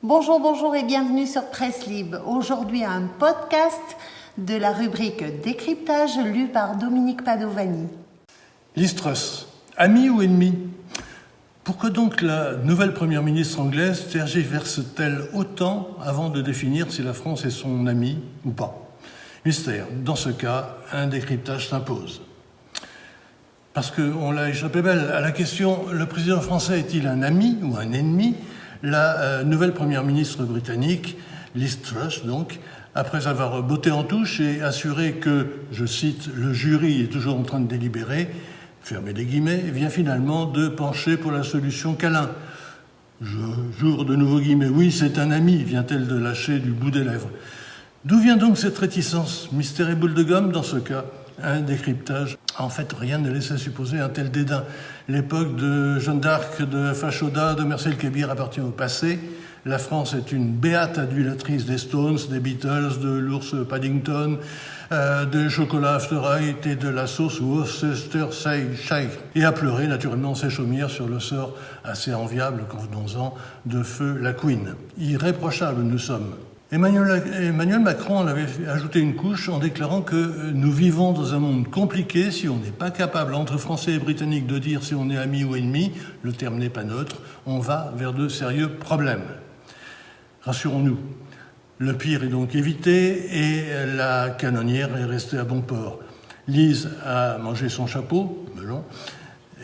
Bonjour, bonjour et bienvenue sur Presse Libre. Aujourd'hui, un podcast de la rubrique Décryptage lu par Dominique Padovani. Liz Truss, amie ou ennemie ? Pourquoi donc la nouvelle première ministre anglaise tergiverse-t-elle autant avant de définir si la France est son amie ou pas ? Mystère. Dans ce cas, un décryptage s'impose. Parce qu'on l'a échappé belle à la question « Le président français est-il un ami ou un ennemi ?» La nouvelle première ministre britannique, Liz Truss, donc, après avoir botté en touche et assuré que, je cite, « le jury est toujours en train de délibérer », fermez les guillemets, vient finalement de pencher pour la solution câlin. J'ouvre de nouveaux guillemets, oui, c'est un ami, vient-elle de lâcher du bout des lèvres. D'où vient donc cette réticence ? Mystère et boule de gomme dans ce cas ? Un décryptage. En fait, rien ne laissait supposer un tel dédain. L'époque de Jeanne d'Arc, de Fachoda, de Marcel Kébir appartient au passé. La France est une béate adulatrice des Stones, des Beatles, de l'ours Paddington, des chocolats After Eight et de la sauce Worcestershire. Et à pleurer, naturellement, ses chaumières sur le sort assez enviable, convenons-en, de Feu la Queen. Irréprochables nous sommes. Emmanuel Macron en avait ajouté une couche en déclarant que nous vivons dans un monde compliqué si on n'est pas capable, entre Français et Britanniques, de dire si on est ami ou ennemi, le terme n'est pas neutre, on va vers de sérieux problèmes. Rassurons-nous, le pire est donc évité et la canonnière est restée à bon port. Liz a mangé son chapeau, melon,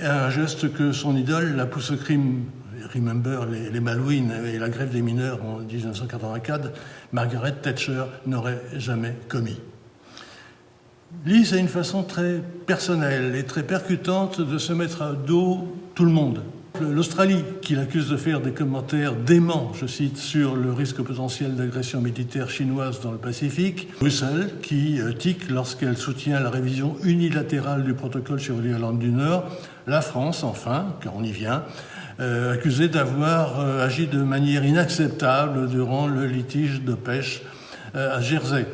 un geste que son idole, la pousse au crime. Remember les Malouines et la grève des mineurs en 1984, Margaret Thatcher n'aurait jamais commis. Liz a une façon très personnelle et très percutante de se mettre à dos tout le monde. L'Australie, qui l'accuse de faire des commentaires déments, je cite, sur le risque potentiel d'agression militaire chinoise dans le Pacifique. Bruxelles, qui tique lorsqu'elle soutient la révision unilatérale du protocole sur l'Irlande du Nord. La France, enfin, car on y vient, accusée d'avoir agi de manière inacceptable durant le litige de pêche à Jersey.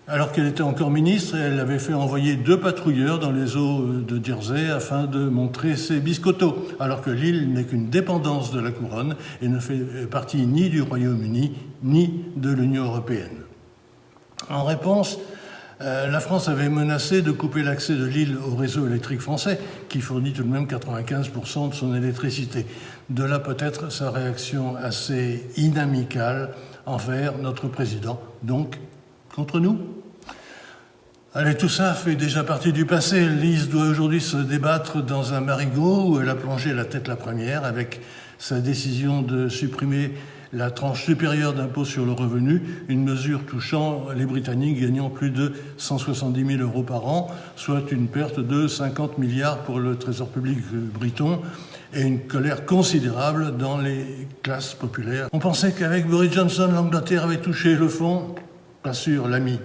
Alors qu'elle était encore ministre, elle avait fait envoyer 2 patrouilleurs dans les eaux de Jersey afin de montrer ses biscottos, alors que l'île n'est qu'une dépendance de la couronne et ne fait partie ni du Royaume-Uni ni de l'Union européenne. En réponse, la France avait menacé de couper l'accès de l'île au réseau électrique français, qui fournit tout de même 95% de son électricité. De là peut-être sa réaction assez inamicale envers notre président, donc contre nous. Allez, tout ça fait déjà partie du passé. Liz doit aujourd'hui se débattre dans un marigot où elle a plongé la tête la première avec sa décision de supprimer la tranche supérieure d'impôt sur le revenu, une mesure touchant les Britanniques gagnant plus de 170 000 € par an, soit une perte de 50 milliards pour le trésor public briton et une colère considérable dans les classes populaires. On pensait qu'avec Boris Johnson, l'Angleterre avait touché le fond. Pas sûr, l'ami.